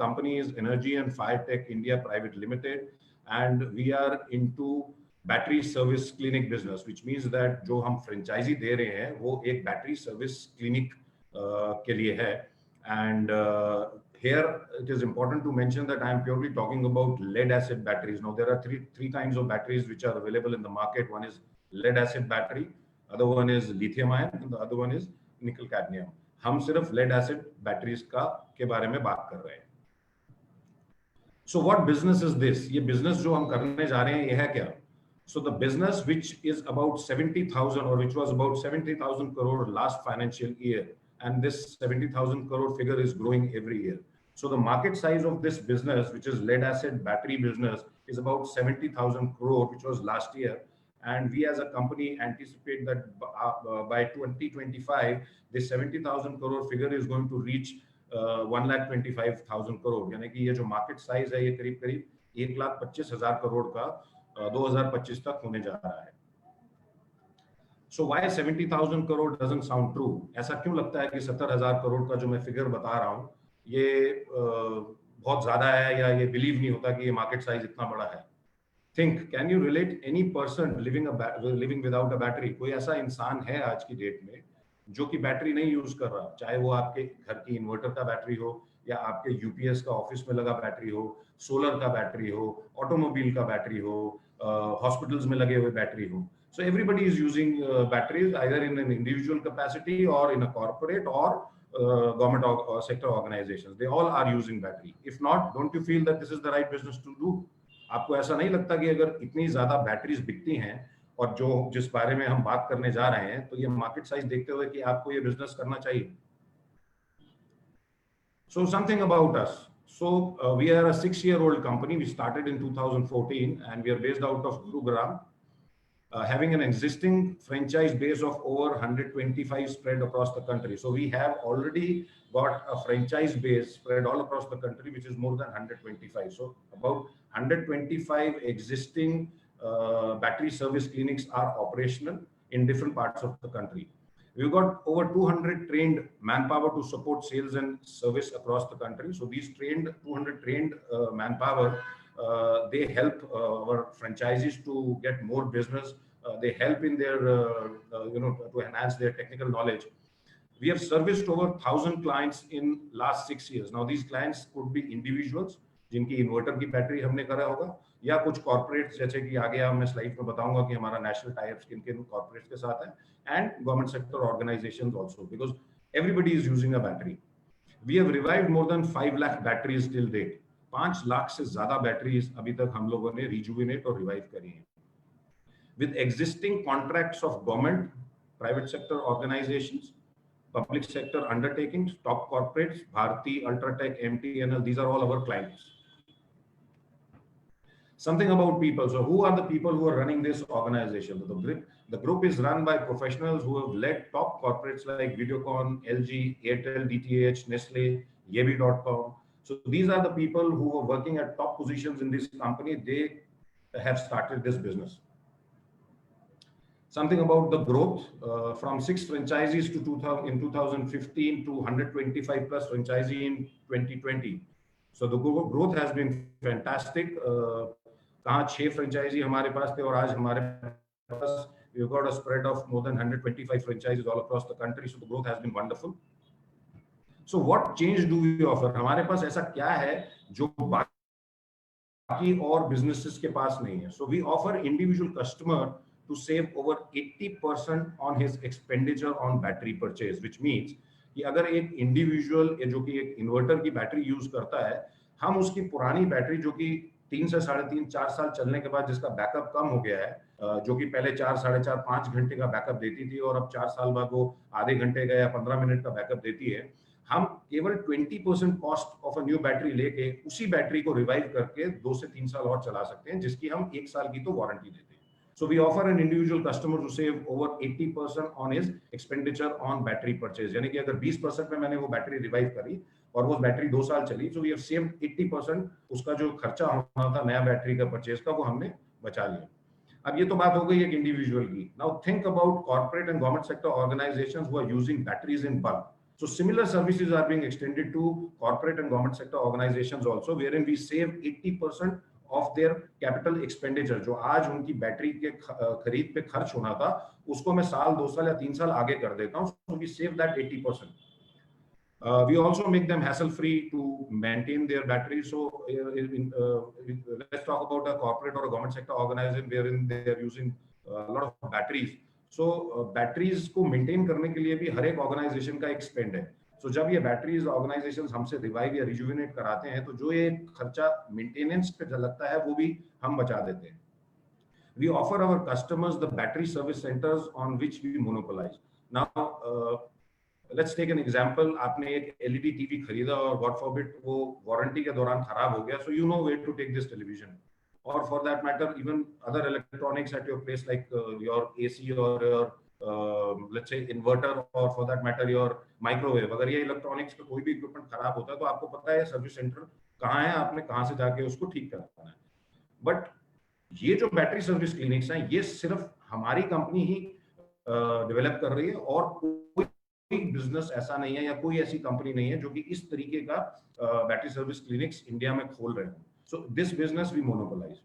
company is Energy and Fire Tech India Private Limited, and we are into battery service clinic business, which means that जो हम franchise दे रहे हैं वो एक battery service clinic के लिए है. And here it is important to mention that I am purely talking about lead acid batteries. Now there are three kinds of batteries which are available in the market. One is lead acid battery, other one is lithium ion, and the other one is nickel cadmium. हम सिर्फ lead acid batteries के बारे में बात कर रहे हैं. So what business is this? ये business जो हम करने जा रहे हैं ये है क्या? So the business, which is about 70,000, or which was about 70,000 crore last financial year, and this 70,000 crore figure is growing every year. So the market size of this business, which is lead acid battery business, is about 70,000 crore, which was last year. And we as a company anticipate that by 2025, this 70,000 crore figure is going to reach 1,25,000 crore. यानी कि ये जो market size है ये करीब करीब 1,25,000 करोड़ का 2025 तक होने जा रहा है. So why 70,000 crore doesn't sound true? ऐसा क्यों लगता है कि 70,000 करोड़ का जो मैं फिगर बता रहा हूँ ये बहुत ज्यादा है, या ये बिलीव नहीं होता कि ये मार्केट साइज इतना बड़ा है. Think, can you relate any person living without a battery? कोई ऐसा इंसान है आज की डेट में जो कि बैटरी नहीं यूज कर रहा, चाहे वो आपके घर की इन्वर्टर का बैटरी हो, या आपके यूपीएस का ऑफिस में लगा बैटरी हो, सोलर का बैटरी हो, ऑटोमोबाइल का बैटरी हो, हॉस्पिटल्स में लगे हुए बैटरी हो. So everybody is using batteries either in an individual capacity or in a corporate or government or sector organizations. They all are using battery. If not, don't you feel that this is the right business to do? आपको ऐसा नहीं लगता कि अगर इतनी ज्यादा batteries बिकती हैं और जो जिस बारे में हम बात करने जा रहे हैं, तो ये मार्केट साइज देखते हुए कि आपको ये बिजनेस करना चाहिए? So something about us. So we are a 6-year-old company. We started in 2014 and we are based out of Gurugram, having an existing franchise base of over 125 spread across the country. So we have already got a franchise base spread all across the country, which is more than 125. So about 125 existing battery service clinics are operational in different parts of the country. We've got over 200 trained manpower to support sales and service across the country. So these 200 trained manpower, they help our franchisees to get more business. They help in their, to enhance their technical knowledge. We have serviced over 1,000 clients in last 6 years. Now these clients could be individuals जिनकी inverter की battery हमने करा होगा, या कुछ corporates, जैसे कि आगे मैं स्लाइड में बताऊंगा कि हमारा नेशनल टाइप्स किन किन कॉर्पोरेट्स के साथ है, and government sector organisations also, because everybody is using a battery. We have revived more than 5 lakh batteries till date. 5 lakh से ज्यादा बैटरीज अभी तक हम लोगों ने रिजुविनेट और रिवाइव करी हैं. With existing contracts of government, private sector organizations, public sector undertakings, top corporates, Bharti, Ultratech, MTNL, these are all our clients. Something about people. So who are the people who are running this organization? The group is run by professionals who have led top corporates like Videocon, LG, Airtel, DTH, Nestle, Yebi.com. So these are the people who are working at top positions in this company. They have started this business. Something about the growth, from 6 franchisees in 2015 to 125 plus franchisee in 2020. So the growth has been fantastic. कहाँ 6 franchisee हमारे पास थे और आज हमारे पास we've got a spread of more than 125 franchises all across the country. So the growth has been wonderful. So what change do we offer? हमारे पास ऐसा क्या है जो बाकी और businesses के पास नहीं है? So we offer individual customer to save over 80% on his expenditure on battery purchase, which means कि अगर एक इंडिविजुअल जो कि एक इन्वर्टर की बैटरी यूज करता है, हम उसकी पुरानी बैटरी जो कि 3 से 3.5 4 साल चलने के बाद जिसका बैकअप कम हो गया है, जो कि पहले 4 साढ़े 4 5 घंटे का बैकअप देती थी और अब 4 साल बाद वो आधे घंटे का या 15 मिनट का बैकअप देती है, हम केवल 20% cost of a new battery लेके उसी बैटरी को रिवाइव करके 2 से 3 साल और चला सकते हैं, जिसकी हम 1 साल की तो वारंटी देते हैं. So we offer an individual customer to save over 80% on his expenditure on battery purchase. यानी कि अगर 20% में मैंने वो बैटरी रिवाइव करी और वो बैटरी 2 साल चली, so we have saved 80% उसका जो खर्चा होना था नया बैटरी का परचेज का, वो हमने बचा लिया. अब ये तो बात हो गई एक इंडिविजुअल की. Now think about corporate and government sector organizations who are using batteries in bulk. So similar services are being extended to corporate and government sector organizations also, wherein we save 80% of their capital expenditure. जो आज उनकी battery के खरीद पे खर्च होना था, उसको मैं साल 2 साल या 3 साल आगे कर देता हूँ. So we save that 80%. We also make them hassle-free to maintain their batteries. So let's talk about a corporate or a government sector organization wherein they are using a lot of batteries. So batteries को maintain करने के लिए भी हर एक organization का एक spend है. So जब ये batteries organizations हमसे revive या rejuvenate कराते हैं, तो जो ये खर्चा maintenance पे लगता है, वो भी हम बचा देते हैं. We offer our customers the battery service centers on which we monopolize. Now, let's take an example. आपने एक LED TV खरीदा और God forbid वो warranty के दौरान खराब हो गया, so you know where to take this television. Or for that matter, even other electronics at your place, like your AC or your let's say inverter, or for that matter your microwave. अगर ये electronics का कोई भी equipment खराब होता है, तो आपको पता है सर्विस सेंटर कहाँ है, आपने कहाँ से जाके उसको ठीक करना है. बट ये जो बैटरी सर्विस क्लिनिक्स हैं, ये सिर्फ हमारी कंपनी ही डेवलप कर रही है, और कोई बिजनेस ऐसा नहीं है या कोई ऐसी कंपनी नहीं है जो कि इस तरीके का बैटरी सर्विस क्लिनिक्स इंडिया में खोल रहे हैं. So this business we monopolize.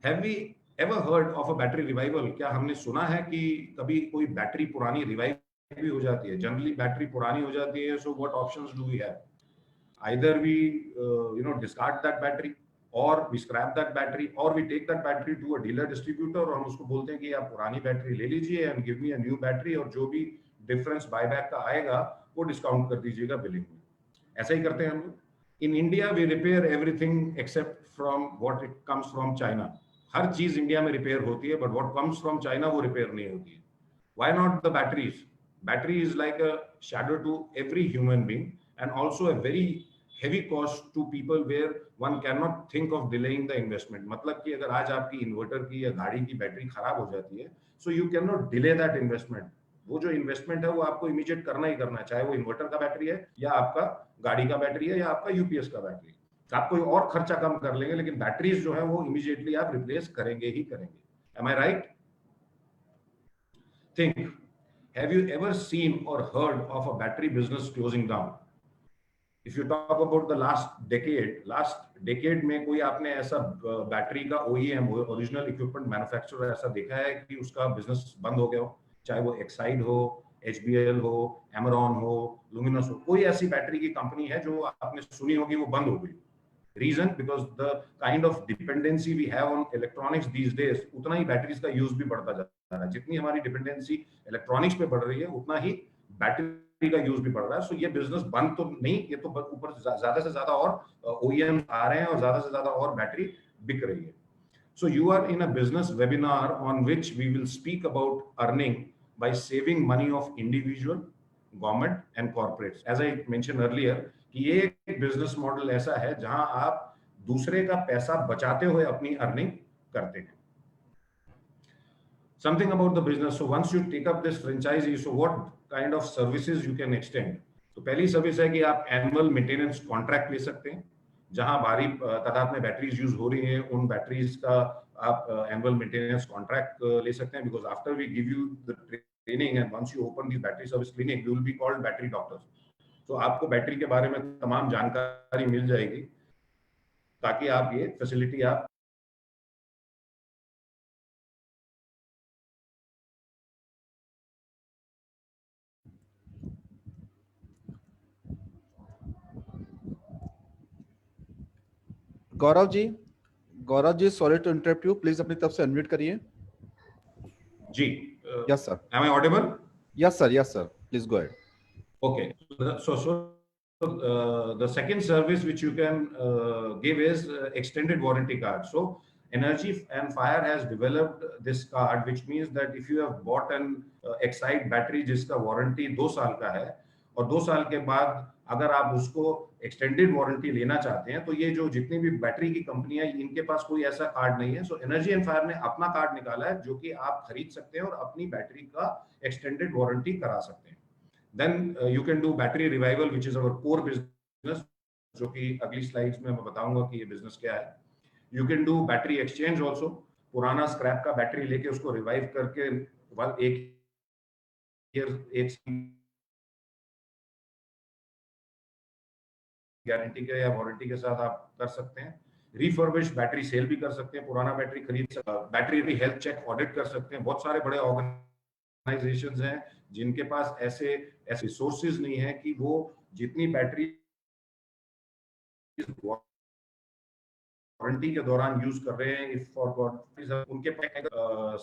Have we ever heard of a battery revival? क्या हमने सुना है कि कभी कोई बैटरी पुरानी रिवाइव भी हो जाती है? जनरली बैटरी पुरानी हो जाती है, so what options do we have? Either we discard that battery, or we scrap that battery, or we take that battery to a dealer distributor और हम उसको बोलते हैं कि आप पुरानी बैटरी ले लीजिए and give me a new battery, और जो भी डिफरेंस बायबैक का आएगा वो डिस्काउंट कर दीजिएगा बिलिंग में. ऐसा ही करते हैं हम लोग. In India, we repair everything except from what it comes from China. हर चीज इंडिया में रिपेयर होती है, but what comes from China वो रिपेयर नहीं होती है. Why not the batteries? Battery is like a shadow to every human being, and also a very heavy cost to people where one cannot think of delaying the investment. मतलब कि अगर आज आपकी inverter की या गाड़ी की बैटरी खराब हो जाती है, so you cannot delay that investment. वो जो इन्वेस्टमेंट है वो आपको इमीडिएट करना ही करना है, चाहे वो इन्वर्टर का बैटरी है या आपका गाड़ी का बैटरी है या आपका यूपीएस का बैटरी है. आप कोई और खर्चा कम कर लेंगे, लेकिन बैटरीज जो है वो इमीडिएटली आप रिप्लेस करेंगे ही करेंगे. Am I right? Think, have you ever seen or heard of a battery business closing down? If you talk about the last decade में कोई आपने ऐसा बैटरी का OEM, ओरिजिनल इक्विपमेंट मैन्युफैक्चरर, ऐसा देखा है कि उसका बिजनेस बंद हो गया हो? चाहे वो एक्साइड हो, HBL हो, एमरॉन हो, लुमिनस हो, कोई ऐसी बैटरी की कंपनी है जो आपने सुनी होगी वो बंद हो गई. Reason, because the kind of dependency we have on electronics these days, उतना ही बैटरीज का यूज भी बढ़ता जा रहा है. जितनी हमारी डिपेंडेंसी इलेक्ट्रॉनिक्स पे बढ़ रही है, उतना ही बैटरी का यूज भी बढ़ रहा है. सो ये बिजनेस बंद तो नहीं, ये तो ऊपर ज्यादा से ज्यादा और OEM आ रहे हैं और ज्यादा से ज्यादा और बैटरी बिक रही है. So you are in a business webinar on which we will speak about earning by saving money of individual, government and corporates. As I mentioned earlier, कि ये एक business model ऐसा है जहां आप दूसरे का पैसा बचाते हुए अपनी earning करते हैं. Something about the business. So once you take up this franchisee, so what kind of services you can extend? तो पहली सर्विस है कि आप annual maintenance contract ले सकते हैं, जहां भारी तादाद में बैटरीज यूज हो रही हैं, उन बैटरीज का आप एनुअल मेंटेनेंस कॉन्ट्रैक्ट ले सकते हैं. Because after we give you the training and once you open this battery service clinic, you will be called battery doctors. तो आपको बैटरी के बारे में तमाम जानकारी मिल जाएगी ताकि आप ये फैसिलिटी आप Gaurav ji sorry to interrupt you, please अपनी तरफ से अनम्यूट करिए. जी. Yes sir. Am I audible? Yes sir, please go ahead. Okay, so the second service which you can give is extended warranty card. So Energy and Fire has developed this card, which means that if you have bought an Excite battery जिसका warranty 2 साल का है, और 2 साल के बाद अगर आप उसको एक्सटेंडेड वारंटी लेना चाहते हैं, तो ये जो जितनी भी बैटरी की कंपनियां, इनके पास कोई ऐसा कार्ड नहीं है. सो एनर्जी एंड फायर ने अपना कार्ड निकाला है जो कि आप खरीद सकते हैं और अपनी बैटरी का एक्सटेंडेड वारंटी करा सकते हैं. Then you can do battery revival, which is our core business, जो कि अगली स्लाइड्स में मैं बताऊंगा कि ये बिजनेस क्या है. You can do battery exchange also. पुराना स्क्रैप का बैटरी लेके उसको रिवाइव करके एक गारंटी के या वारंटी के साथ आप कर सकते हैं। रिफर्बिश बैटरी सेल भी कर सकते हैं, पुराना बैटरी खरीद बैटरी भी हेल्थ चेक ऑडिट कर सकते हैं। बहुत सारे बड़े ऑर्गेनाइजेशंस हैं जिनके पास ऐसे रिसोर्सेज नहीं है कि वो जितनी बैटरी वारंटी के दौरान यूज कर रहे हैं, इफ फॉर गॉड उनके पास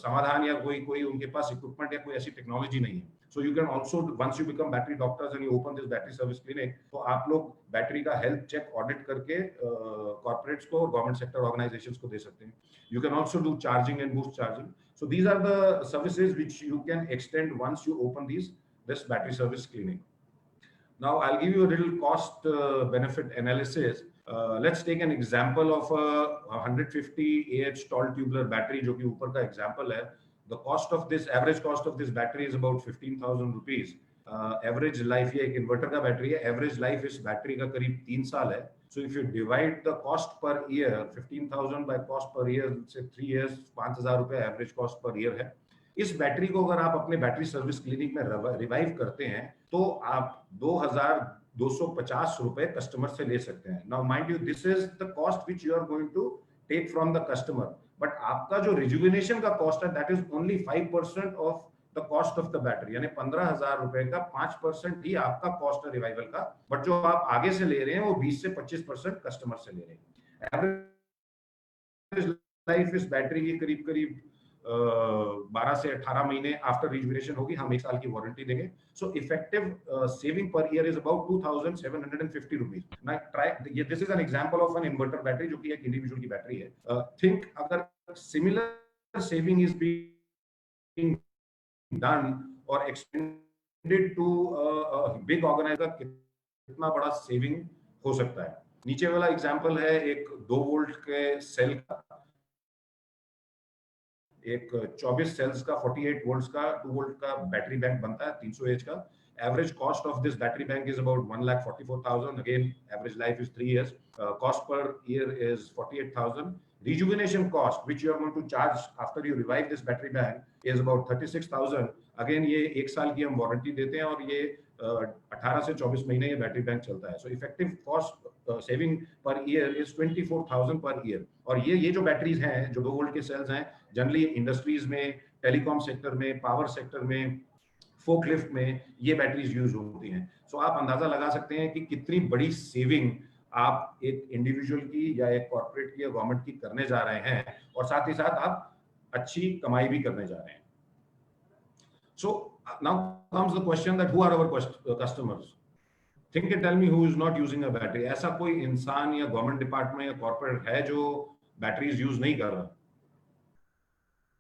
समाधान या कोई उनके पास इक्विपमेंट या कोई ऐसी टेक्नोलॉजी नहीं है। So you can also once you become battery doctors and you open this battery service clinic, तो आप लोग बैटरी का हेल्थ चेक ऑडिट करके कॉर्पोरेट्स को और गवर्नमेंट सेक्टर ऑर्गेनाइजेशंस को दे सकते हैं। You can also do charging and boost charging. So these are the services which you can extend once you open this battery service clinic. Now I'll give you a little cost benefit analysis. Let's take an example of a 150 Ah tall tubular battery, जो कि ऊपर का example है. The cost of this, average cost of this battery is about 15,000 rupees. Average life, ये एक inverter का battery है. Average life इस battery का करीब 3 साल है. So if you divide the cost per year, 15,000 by cost per year, say 3 years, 5,000 रुपए average cost per year है. इस बैटरी को अगर आप अपने बैटरी सर्विस क्लिनिक में रिवाइव करते हैं तो आप 2,250 रुपए कस्टमर से ले सकते हैं। Now mind you, this is the cost which you are going to take from the customer, but आपका जो रिजुविनेशन का कॉस्ट है that is only 5% of the cost of the battery, यानी 15,000 रुपए का 5% ही आपका कॉस्ट है रिवाइवल का, बट जो आप आगे से ले रहे हैं वो 20 से 25% कस्टमर से ले रहे हैं। एवरेज लाइफ इस बैटरी की करीब करीब 12 से 18 महीने आफ्टर रिजुविनेशन होगी, हम 1 साल की वारंटी देंगे। So effective saving per year is about 2,750 rupees. This is an example of an inverter battery जो कि एक इंडिविजुअल की बैटरी है। थिंक अगर similar saving is being done और एक्सटेंडेड टू बिग ऑर्गेनाइजर, कितना बड़ा सेविंग हो सकता है। नीचे वाला एग्जांपल है एक 2 वोल्ट के सेल का, एक 24 सेल्स का 48 वोल्ट्स का 2 वोल्ट का बैटरी बैंक बनता है 300 एच का। Average cost of this battery bank is about 1,44,000। Again average life is 3 years. Cost per year is 48,000. Rejuvenation cost which you are going to charge after you revive this battery bank is about 36,000. Again ये 1 साल की हम warranty देते हैं और ये 18 से 24 महीने ये बैटरी बैंक चलता है। So effective cost saving per year is 24,000 per year. और ये जो बैटरीज हैं, जो 2 वोल्ट के सेल्स हैं, जनरली इंडस्ट्रीज में, टेलीकॉम सेक्टर में, पावर सेक्टर में, फोकलिफ्ट में ये बैटरीज यूज होती हैं। सो आप अंदाजा लगा सकते हैं कि कितनी बड़ी सेविंग आप एक इंडिविजुअल की या एक कॉर्पोरेट की या गवर्नमेंट की करने जा रहे हैं, और साथ ही साथ आप अच्छी कमाई भी करने जा रहे हैं। So now comes the question that who are our customers. Think and tell me who is not using a battery. ऐसा कोई इंसान या गवर्नमेंट डिपार्टमेंट या कॉर्पोरेट है जो बैटरीज यूज नहीं कर रहा?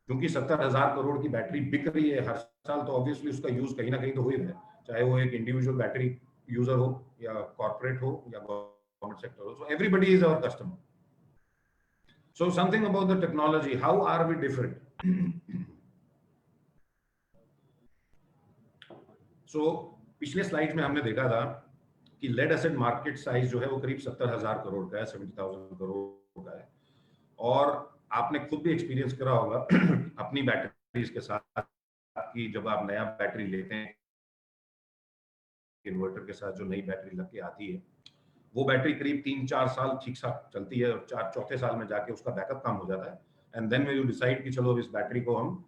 क्योंकि 70,000 करोड़ की बैटरी बिक रही है हर साल, तो ऑब्वियसली उसका यूज कहीं ना कहीं तो हो ही रहा है, चाहे वो एक इंडिविजुअल बैटरी यूजर हो या कॉर्पोरेट हो या गवर्नमेंट सेक्टर हो। So everybody is our customer. So something about the technology, how are we different? So पिछले स्लाइड में हमने देखा था कि लेड एसिड मार्केट साइज जो है वो करीब 70,000 करोड़ का है, 70,000 करोड़ का है। और आपने खुद भी एक्सपीरियंस करा होगा अपनी बैटरीज के साथ कि जब आप नया बैटरी लेते हैं, इन्वर्टर के साथ जो नई बैटरी लग के आती है, वो बैटरी करीब 3-4 साल ठीक ठाक चलती है और चौथे साल में जाके उसका बैकअप कम हो जाता है। एंड देन यू डिसाइड कि चलो इस बैटरी को हम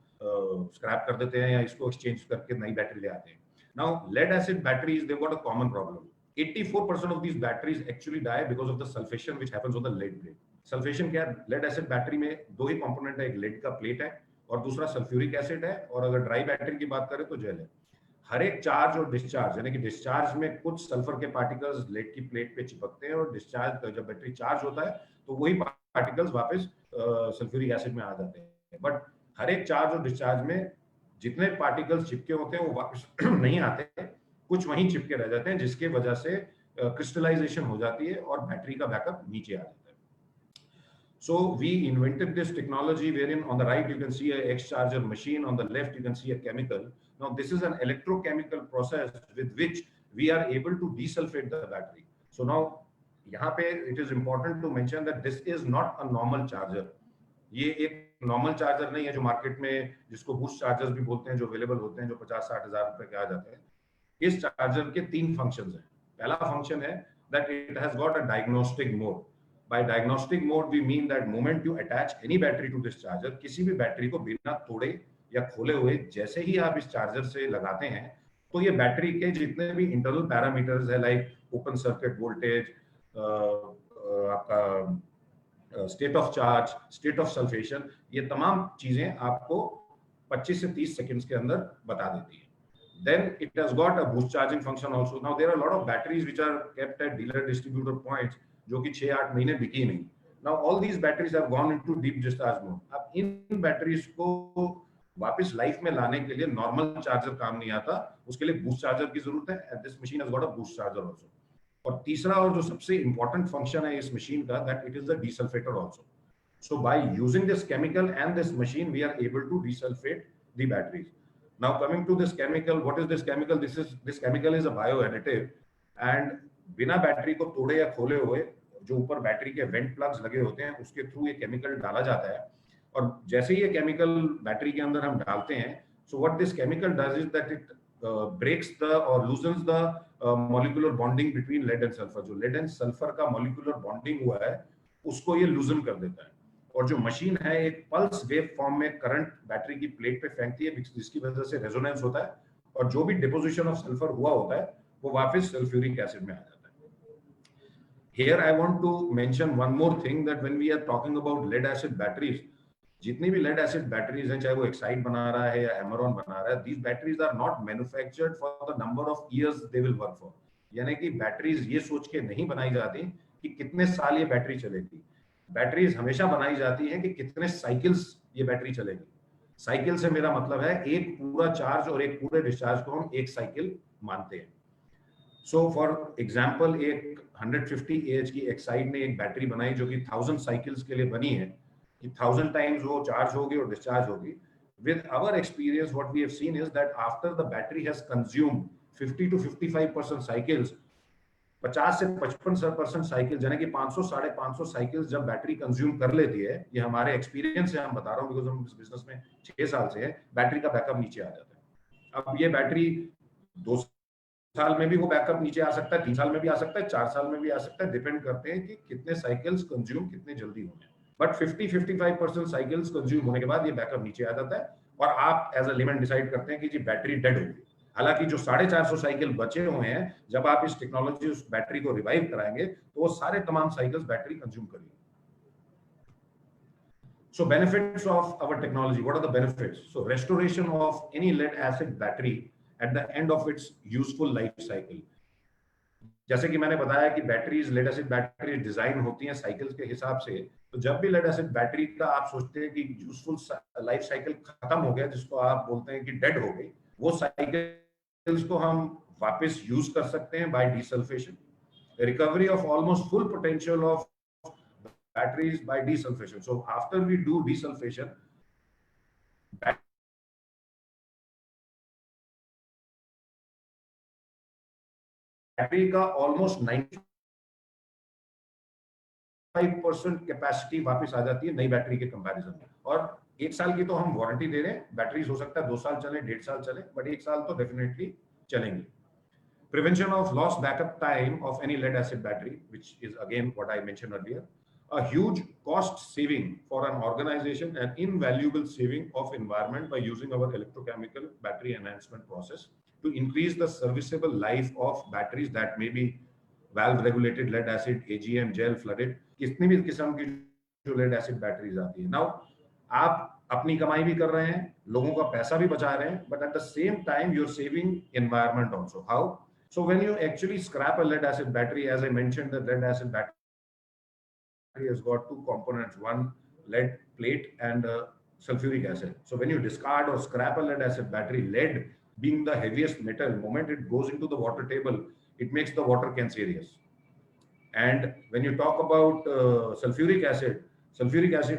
स्क्रैप कर देते हैं या इसको एक्सचेंज करके नई बैटरी ले आते हैं। Now lead acid batteries, they got a common problem. 84% of these batteries actually die because of the sulfation which happens on the lead plate. Sulphation क्या है? लेड एसिड बैटरी में 2 ही कंपोनेंट है, एक लेड का plate है और दूसरा sulphuric acid है, और अगर ड्राई बैटरी की बात करें तो जेल है। हर एक चार्ज और डिस्चार्ज, यानी कि डिस्चार्ज में कुछ सल्फर के पार्टिकल्स लेड की प्लेट पे चिपकते हैं और डिस्चार्ज जब बैटरी चार्ज होता है तो वही पार्टिकल्स वापस सल्फ्यूरिक एसिड में आ जाते हैं। बट हर एक चार्ज और डिस्चार्ज में जितने पार्टिकल्स चिपके होते हैं वो वापस नहीं आते, कुछ वहीं चिपके रह जाते हैं, जिसके वजह से क्रिस्टलाइजेशन हो जाती है और बैटरी का बैकअप नीचे आ जाता है। So we invented this technology wherein on the right you can see a X-charger machine, on the left you can see a chemical. Now this is an electrochemical process with which we are able to desulfate the battery. So now यहाँ पे it is important to mention that this is not a normal charger. ये एक normal charger नहीं है जो market में, जिसको boost chargers भी बोलते हैं, जो अवेलेबल होते हैं, जो 50-60 हजार रुपए के आ जाते हैं। इस चार्जर के 3 फंक्शंस हैं। पहला फंक्शन है that it has got a diagnostic mode. By diagnostic mode, we mean that moment you attach any battery to this charger, किसी भी बैटरी को बिना तोड़े या खोले हुए जैसे ही आप इस चार्जर से लगाते हैं, तो ये बैटरी के जितने भी इंटरनल पैरामीटर्स है, लाइक ओपन सर्किट वोल्टेज, आपका state of charge, state of sulphation, ये तमाम चीजें आपको 25 से 30 सेकंड्स के अंदर बता देती है. Then it has got a boost charging function also. Now there are a lot of batteries which are kept at dealer distributor points जो कि 6-8 महीने बिकी नहीं. Now all these batteries have gone into deep discharge mode. अब इन batteries को वापस life में लाने के लिए नॉर्मल चार्जर काम नहीं आता, उसके लिए बूस्ट चार्जर की जरूरत है. And this machine has got a boost charger also. और तीसरा और जो सबसे इंपॉर्टेंट फंक्शन है इस मशीन का, that it is the desulfator also. So by using this chemical and this machine, we are able to desulfate the batteries. Now coming to this chemical, what is this chemical? This chemical is a bioadditive, and बिना battery को तोड़े या खोले हुए जो ऊपर battery के went plugs लगे होते हैं उसके थ्रू ये केमिकल डाला जाता है. और जैसे ही ये केमिकल बैटरी के अंदर हम डालते हैं, so what this chemical does is that it breaks the or loosens the molecular bonding between lead and sulfur. जो lead and sulfur का molecular bonding हुआ है उसको ये लूजन कर देता है. और जो मशीन है एक पल्स वेव फॉर्म में करंट बैटरी की प्लेट पे फेंकती है, जिसकी वजह से रेजोनेंस होता है, और जो भी डिपोजिशन ऑफ सल्फर हुआ होता है वो वापस सल्फ्यूरिक एसिड में आ जाता है. Here I want to mention one more thing, that when we are talking about lead acid batteries, जितनी भी lead acid batteries हैं, चाहे वो Exide बना रहा है या Amaron बना रहा है, these batteries are not manufactured for the number of years they will work for. यानी कि बैटरीज ये सोच के नहीं बनाई जाती कि कितने साल ये बैटरी चलेगी. बैटरीज हमेशा बनाई जाती है कि कितने साइकिल्स ये बैटरी चलेगी. साइकिल से मेरा मतलब है एक पूरा चार्ज और एक पूरे डिस्चार्ज को हम एक साइकिल मानते हैं. सो फॉर एग्जांपल एक 150 AH की एक्साइड ने एक बैटरी बनाई जो कि 1000 साइकिल्स के लिए बनी है, कि 1000 टाइम्स वो चार्ज होगी और डिस्चार्ज होगी. With our experience, what we have seen is that after the battery has consumed 50 to 55% cycles, 50 से 55% साइकिल यानी कि 500-550 साइकिल्स जब बैटरी कंज्यूम कर लेती है, ये हमारे एक्सपीरियंस से हम बता रहा हूँ बिकॉज हम इस बिजनेस में 6 साल से है, बैटरी का बैकअप नीचे आ जाता है. अब ये बैटरी 2 साल में भी वो बैकअप नीचे आ सकता है, 3 साल में भी आ सकता है, 4 साल में भी आ सकता है, डिपेंड करते हैं कि कितने साइकिल्स कंज्यूम कितने जल्दी होंगे. बट 50-55% साइकिल्स कंज्यूम होने के बाद ये बैकअप नीचे आ जाता है और आप एज अ लेमन डिसाइड करते हैं कि जी बैटरी डेड हो गई. हालांकि जो 450 साइकिल बचे हुए हैं, जब आप इस टेक्नोलॉजी उस बैटरी को रिवाइव कराएंगे तो वो सारे तमाम साइकिल्स बैटरी कंज्यूम करेंगे. So benefits of our technology, what are the benefits? So restoration of any lead acid battery at the end of its useful life cycle. जैसे कि मैंने बताया कि batteries lead acid battery design होती हैं cycles के हिसाब से, तो जब भी लेड एसिड बैटरी का आप सोचते हैं कि यूजफुल लाइफ साइकिल खत्म हो गया, जिसको आप बोलते हैं कि डेड हो गई, वो साइकिल्स को हम वापस यूज कर सकते हैं by desulfation. Recovery of almost full potential of batteries by desulfation. So after we do desulfation, battery का ऑलमोस्ट 95% कैपेसिटी वापस आ जाती है नई बैटरी के कंपैरिजन में. और 1 साल की तो हम वारंटी दे रहे हैं, बैटरीज हो सकता है 2 साल चले, 1.5 साल चले, बट 1 साल तो डेफिनेटली चलेंगे. Prevention of lost backup time of any lead acid battery, which is again what I mentioned earlier. A huge cost saving for an organization and invaluable saving of environment by using our electrochemical battery enhancement process to increase the serviceable life of batteries that may be valve regulated lead acid, AGM, gel, flooded, कितनी भी किस्म की जो lead acid batteries आती है. Now आप अपनी कमाई भी कर रहे हैं, लोगों का पैसा भी बचा रहे हैं, but at the same time you're saving environment also. How? So when you actually scrap a lead acid battery, as I mentioned, the lead acid battery has got 2 components, one lead plate and sulfuric acid. So when you discard or scrap a lead acid battery, lead being the heaviest metal, moment it goes into the water table, it makes the water cancerous. And when you talk about sulfuric acid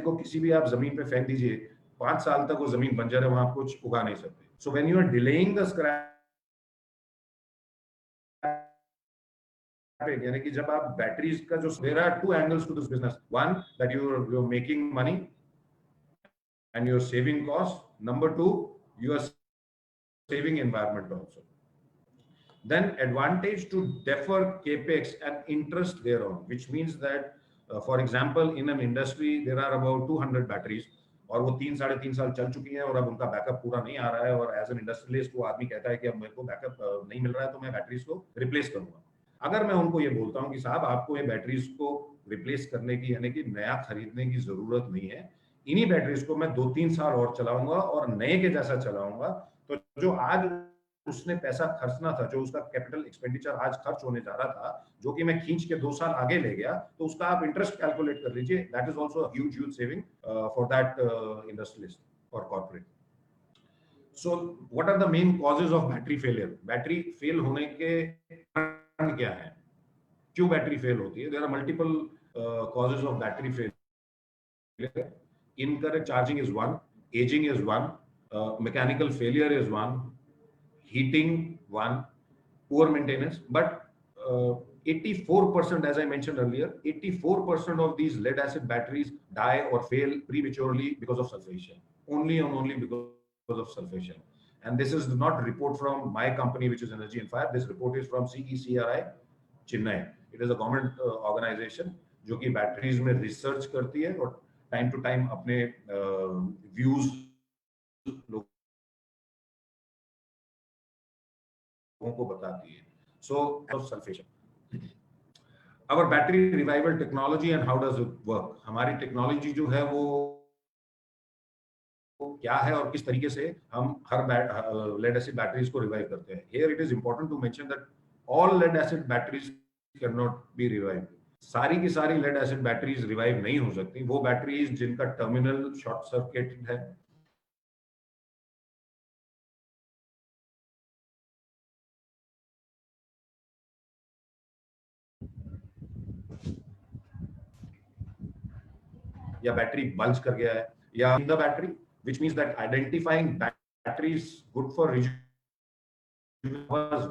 को किसी भी आप जमीन पे फेंक दीजिए, 5 साल तक वो जमीन बंजर है, वहां आप कुछ उगा नहीं सकते. So when you are delaying the scrap, यानी कि जब आप बैटरीज का जो, there are 2 angles to this business. One, that you're making money and you're saving costs. Number 2, you are saving environment also. then advantage to defer capex and interest thereon, which means that for example in an industry there are about 200 batteries और वो 3 साढ़े 3 साल चल चुकी हैं और अब उनका बैकअप पूरा नहीं आ रहा है और एज एन इंडस्ट्रियलिस्ट वो आदमी कहता है कि अब मेरे को बैकअप नहीं मिल रहा है तो मैं बैटरीज को रिप्लेस करूंगा। अगर मैं उनको ये बोलता हूँ कि साहब आपको ये बैटरीज को रिप्लेस करने की यानी कि नया खरीदने की जरूरत नहीं है, इन्हीं बैटरीज को मैं 2-3 साल और चलाऊंगा और नए के जैसा चलाऊंगा, तो जो आज उसने पैसा खर्चना था, जो उसका कैपिटल एक्सपेंडिचर आज खर्च होने जा रहा था, जो कि मैं खींच के 2 साल आगे ले गया, तो उसका आप इंटरेस्ट कैलकुलेट कर लीजिए। That is also huge saving for that industrialist और corporate. So what are the main causes of battery failure? Battery fail होने के कारण क्या है, क्यों बैटरी फेल होती है? There are multiple causes of battery failure. Incorrect charging is one, ageing is one, mechanical failure is one, heating one, poor maintenance. But 84%, as I mentioned earlier, 84% of these lead acid batteries die or fail prematurely because of sulfation, only and only because of sulfation. And this is not a report from my company, which is Energy and Fire. This report is from CECRI Chennai. It is a government organization जो कि batteries में research करती है और time to time अपने views को बताती है। So sulfation, our battery revival technology and how does it work? हमारी टेक्नोलॉजी जो है वो क्या है और किस तरीके से हम हर लेड एसिड बैटरीज को रिवाइव करते हैं। Here it is important to mention that all lead acid batteries can not be revived. सारी की सारी लेड एसिड बैटरीज रिवाइव नहीं हो सकती। वो बैटरीज जिनका टर्मिनल शॉर्ट सर्किटेड है, या बैटरी बल्ज कर गया है, या in the battery, which means that identifying batteries good for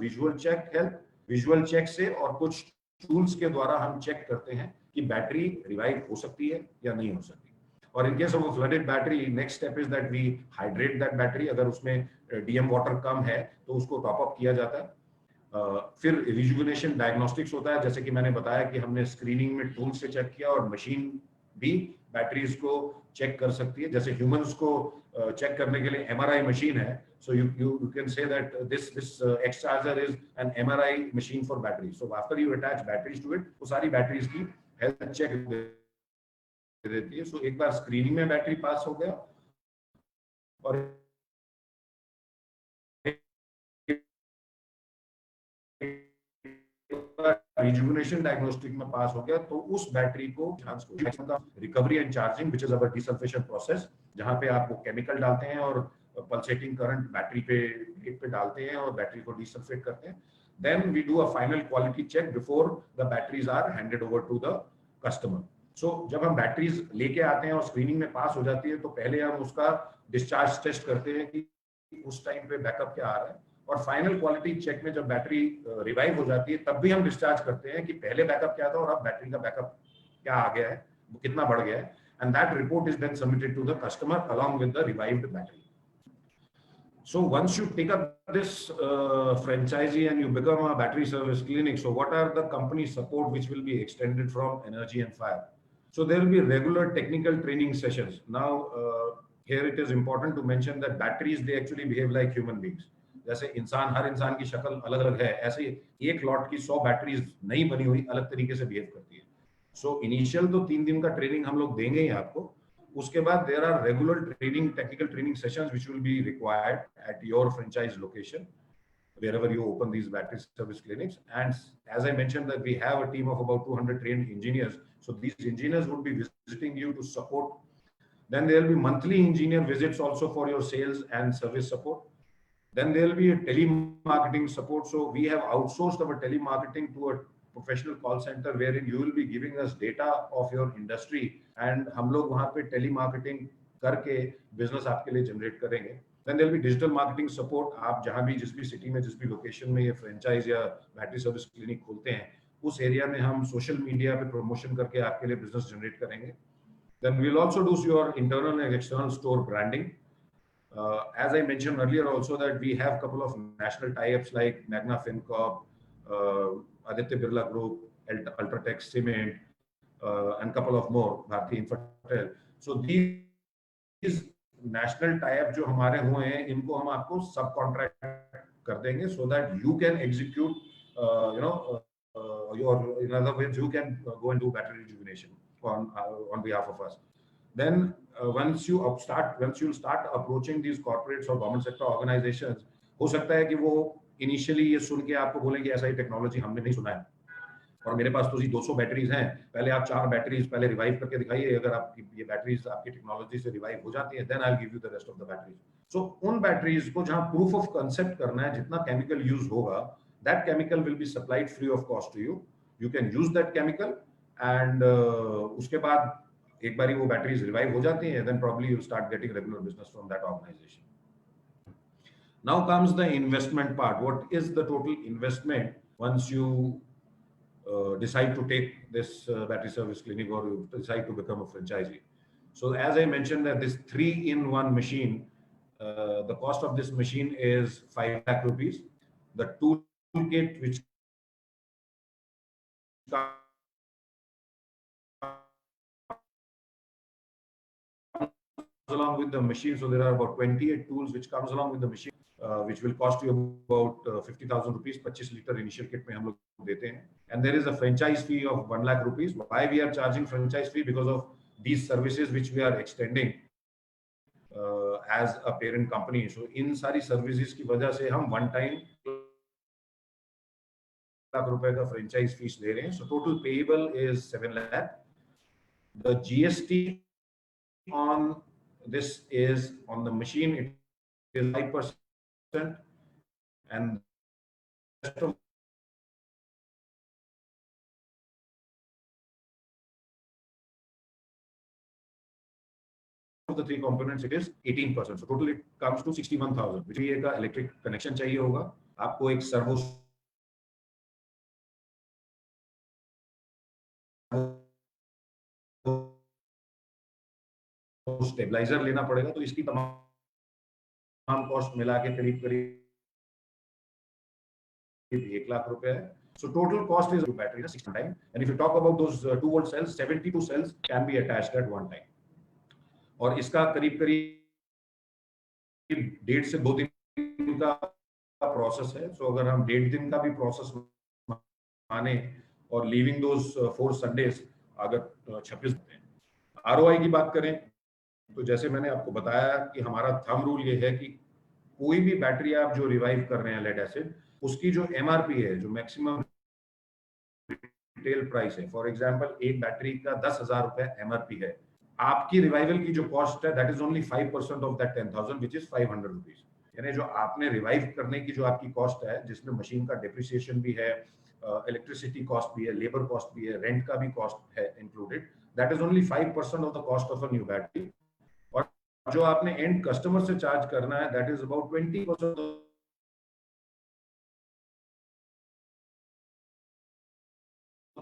visual check help, visual check से और कुछ टूल्स के द्वारा हम चेक करते हैं कि बैटरी रिवाइव हो सकती है या नहीं हो सकती। और in case of flooded battery, next step is that we hydrate that battery. अगर उसमें डीएम वाटर कम है तो उसको टॉप अप किया जाता है। फिर रिजुविनेशन डायग्नोस्टिक्स होता है, जैसे कि मैंने बताया कि हमने स्क्रीनिंग में टूल से चेक किया और मशीन भी बैटरीज को चेक कर सकती है। जैसे ह्यूमंस को चेक करने के लिए एमआरआई मशीन है, so you can say that this X charger is an MRI machine for battery. So after you attach batteries to it, वो सारी बैटरीज की हेल्थ चेक देती है। सो एक बार स्क्रीनिंग में बैटरी पास हो गया और रिजुविनेशन डायग्नोस्टिक में पास हो गया, तो उस बैटरी को recovery and charging, which is our desulfation process, जहां पे आप वो केमिकल डालते हैं और पल्सेटिंग करंट बैटरी पे डालते हैं और बैटरी को डिसल्फेट करते हैं। Then we do a final quality check before the batteries are handed over to the customer. So जब हम बैटरीज लेके आते हैं और स्क्रीनिंग में पास हो जाती है, तो पहले हम उसका डिस्चार्ज टेस्ट करते हैं कि उस टाइम पे बैकअप क्या आ रहा है, और फाइनल क्वालिटी चेक में जब बैटरी रिवाइव हो जाती है तब भी हम डिस्चार्ज करते हैं कि पहले बैकअप क्या था और अब बैटरी का बैकअप क्या आ गया है, वो कितना बढ़ गया है, and that report is then submitted to the customer along with the revived battery. So once you take up this franchisee and you become a battery service clinic, so what are the company support which will be extended from Energy and Fire? So there will be regular technical training sessions. Now here it is important to mention that batteries, they actually behave like human beings. जैसे इंसान, हर इंसान की शक्ल अलग अलग है, ऐसे एक लॉट की 100 बैटरीज नई बनी हुई अलग तरीके से बिहेव करती है। सो इनिशियल तो 3 दिन का ट्रेनिंग हम लोग देंगे ही आपको। उसके बाद there are regular training, technical training sessions which will be required at your franchise location wherever you open these battery service clinics. And as I mentioned that we have a team of about 200 trained engineers, so these engineers would be visiting you to support. Then there will be monthly engineer visits also for your sales and service support. Then there will be a telemarketing support. So we have outsourced our telemarketing to a professional call center wherein you will be giving us data of your industry, and हम लोग वहाँ पे telemarketing करके business आपके लिए generate करेंगे। Then there will be digital marketing support. आप जहाँ भी, जिस भी सिटी में, जिस भी लोकेशन में ये फ्रेंचाइज या बैटरी सर्विस क्लिनिक खोलते हैं, उस एरिया में हम सोशल मीडिया पे प्रमोशन करके आपके लिए बिजनेस जनरेट करेंगे। Then we will also do your internal and external store branding. As I mentioned earlier also that we have a couple of national tie-ups like Magna Fincorp, Aditya Birla Group, Ultratech Cement, and couple of more, Bharti Infratel. So these national tie-up जो हमारे हुए हैं, इनको हम आपको सब contract कर देंगे, so that you can execute, in other words, you can go and do battery rejuvenation on behalf of us. Then once you start approaching these corporates or government sector organizations, हो सकता है कि वो initially ये सुन के आपको बोलेंगे ऐसा ही टेक्नोलॉजी हमने नहीं सुना है और मेरे पास तो जी 200 बैटरीज हैं, पहले आप 4 बैटरीज पहले रिवाइव करके दिखाइए, अगर आपकी ये बैटरीज आपकी टेक्नोलॉजी से रिवाइव हो जाती है, then I will give you the rest of the batteries. So उन बैटरीज को जहां प्रूफ ऑफ कांसेप्ट करना है, जितना केमिकल यूज होगा, that chemical will be supplied free of cost to you. You can use that chemical and उसके बाद एक बारी वो बैटरीज रिवाइव हो जाती हैं, then probably you'll start getting regular business from that organization. Now comes the investment part. What is the total investment once you decide to take this battery service clinic or you decide to become a franchisee? So as I mentioned that this 3-in-1 machine, the cost of this machine is 5 lakh rupees. The toolkit which along with the machine, so there are about 28 tools which comes along with the machine, which will cost you about 50,000 rupees. 25 liter initial kit में हम लोग देते हैं. And there is a franchise fee of 1 lakh rupees. Why we are charging franchise fee? Because of these services which we are extending as a parent company. So इन सारी services की वजह से हम one time लाख रुपए का franchise fees ले रहे हैं. So total payable is 7 lakh. The GST on this is on the machine, it is 5%, and the rest of the 3 components it is 18%. So total it comes to 61,000. which भी एक electric connection चाहिए होगा, आपको एक servo stabiliser लेना पड़ेगा, तो इसकी तमाम कॉस्ट मिला के करीब 1 लाख रुपए है. So total cost is battery 60 time, and if you talk about those 2-volt cells, 72 cells can be attached at one time. और इसका करीब 1.5 से 2 दिन का प्रोसेस है. सो अगर हम 1.5 दिन का भी प्रोसेस माने और लीविंग दोस 4 संडेज अगर 26 हैं. ROI की बात करें तो जैसे मैंने आपको बताया कि हमारा थंब रूल ये है कि कोई भी बैटरी आप जो रिवाइव कर रहे हैं लेड एसिड, उसकी जो MRP है, जो मैक्सिमम रिटेल प्राइस है, फॉर एग्जांपल एक बैटरी का 10,000 रुपए MRP है, आपकी रिवाइवल की जो कॉस्ट है that is only 5% of that 10,000 which is 500 rupees. यानी जो आपने रिवाइव करने की जो आपकी कॉस्ट है, जिसमें मशीन का डेप्रिसिएशन भी है, इलेक्ट्रिसिटी कॉस्ट भी है, लेबर कॉस्ट भी है, रेंट का भी कॉस्ट है included, that is only 5% of the cost of a new battery. और जो आपने एंड कस्टमर से चार्ज करना है that is about 20%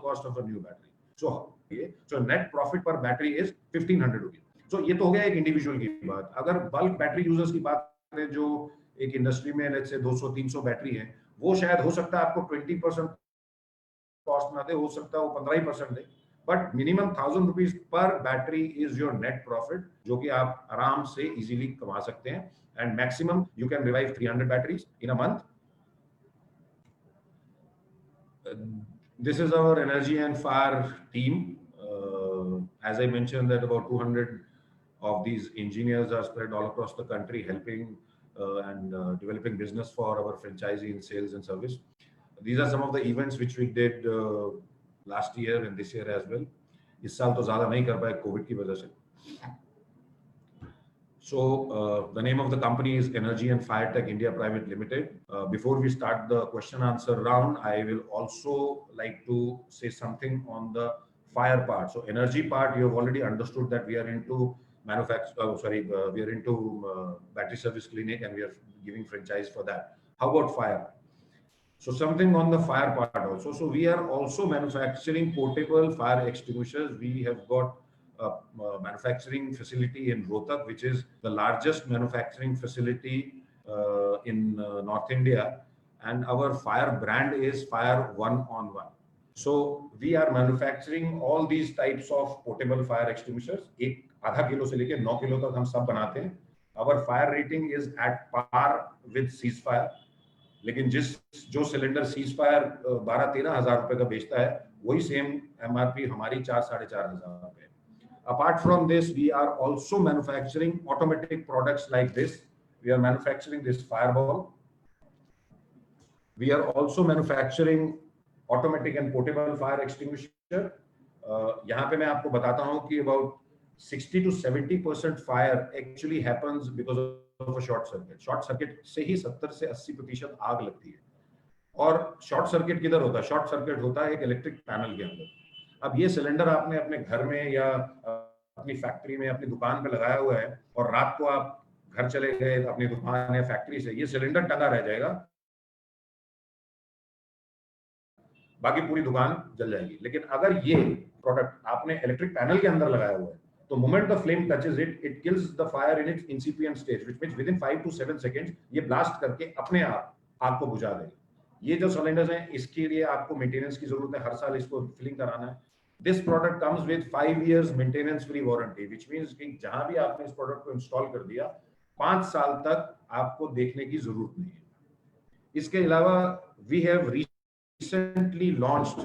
cost of a new battery. So net profit per battery is 1,500 rupees. So ये तो हो गया एक इंडिविजुअल की बात. अगर बल्क बैटरी यूजर्स की बात करें जो एक इंडस्ट्री में लेट्स से 200-300 बैटरी है, वो शायद हो सकता है आपको 20% कॉस्ट ना दे, हो सकता है वो 15% दे, but minimum 1,000 rupees per battery is your net profit, जो कि आप आराम से इजीली कमा सकते हैं. And maximum you can revive 300 batteries in a month. This is our energy and fire team. As I mentioned that about 200 of these engineers are spread all across the country helping and developing business for our franchisee in sales and service. These are some of the events which we did last year and this year as well. इस साल तो ज़्यादा नहीं कर पाए Covid की वजह से. So the name of the company is Energy and Fire Tech India Private Limited. Before we start the question answer round, I will also like to say something on the fire part. So energy part, you have already understood that we are into we are into battery service clinic and we are giving franchise for that. How about fire? So something on the fire part also. So we are also manufacturing portable fire extinguishers. We have got manufacturing facility in Rohtak, which is the largest manufacturing facility in North India, and our fire brand is Fire 1-on-1. So we are manufacturing all these types of portable fire extinguishers. एक आधा kilo से लेके 9 kilo तक हम सब बनाते हैं. Our fire rating is at par with ceasefire. लेकिन जो सिलेंडर ceasefire 12-13 हजार रुपए का बेचता है, वही सेम MRP हमारी 4-4.5 हजार रुपए. Apart from this, we are also manufacturing automatic products like this. We are manufacturing this fireball. We are also manufacturing automatic and portable fire extinguisher. यहाँ पे मैं आपको बताता हूँ कि about 60 to 70% fire actually happens because of a short circuit. Short circuit से ही 70 से 80% आग लगती है. और शॉर्ट सर्किट किधर होता है? शॉर्ट सर्किट होता है एक इलेक्ट्रिक पैनल के अंदर. अब ये सिलेंडर आपने अपने घर में या अपनी फैक्ट्री में, अपनी दुकान पे लगाया हुआ है, और रात को आप घर चले गए अपनी दुकान या फैक्ट्री से, ये सिलेंडर टंगा रह जाएगा, बाकी पूरी दुकान जल जाएगी. लेकिन अगर ये प्रोडक्ट आपने इलेक्ट्रिक पैनल के अंदर लगाया हुआ है, तो moment the flame touches it, it kills the fire in its incipient stage, which means within 5 to 7 seconds ये ब्लास्ट करके अपने आप आग को बुझा देगा. ये जो सिलेंडर्स हैं, इसके लिए आपको मेंटेनेंस की जरूरत है, हर साल इसको फिलिंग कराना है. This product comes with 5 years maintenance free warranty, which means कि जहां भी आपने इस प्रोडक्ट को इंस्टॉल कर दिया, 5 साल तक आपको देखने की जरूरत नहीं है. इसके अलावा we have recently launched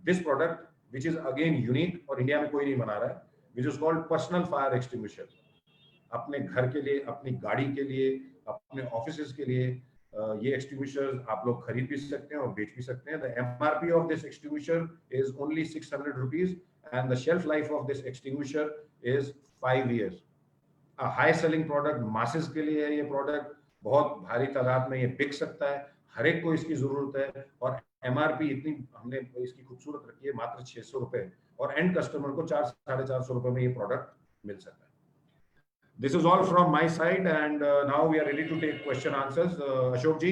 this product, which is again unique और इंडिया में कोई नहीं बना रहा है, which is called personal fire extinguisher. अपने घर के लिए, अपनी गाड़ी के लिए, अपने ऑफिसेज के लिए ये extinguishers आप लोग खरीद भी सकते हैं और बेच भी सकते हैं. The MRP of this extinguisher is only 600 rupees and the shelf life of this extinguisher is 5 years. A high selling product, masses के लिए है ये प्रोडक्ट, बहुत भारी तादाद में ये बिक सकता है, हर एक को इसकी जरूरत है. और MRP इतनी हमने इसकी खूबसूरत रखी है, मात्र 600 रुपए, और एंड कस्टमर को 400-450 रुपए में ये प्रोडक्ट मिल सकता है. This is all from my side, and now we are ready to take question answers. Ashok ji.